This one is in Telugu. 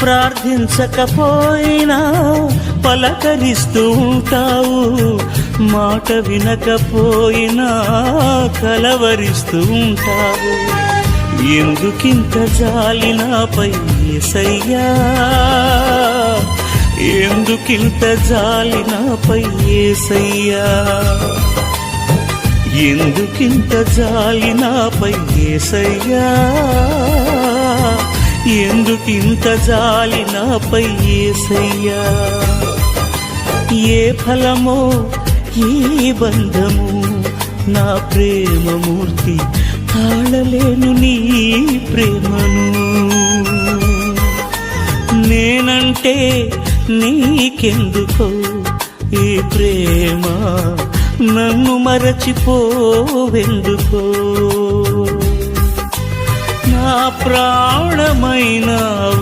ప్రార్థించకపోయినా పలకరిస్తూ ఉంటావు, మాట వినకపోయినా కలవరిస్తూ ఉంటావు. ఎందుకింత జాలి నాపై యేసయ్యా, ఎందుకింత జాలి నాపై యేసయ్యా, ఎందుకింత జాలి నాపై యేసయ్యా, ఎందుకింత జాలి నాపై యేసయ్యా. ఏ ఫలమో ఈ బంధము, నా ప్రేమమూర్తి తాళలేను నీ ప్రేమను. నేనంటే నీకెందుకో ఈ ప్రేమ, నన్ను మరచిపోవెందుకో. నా ప్రాణమైనావు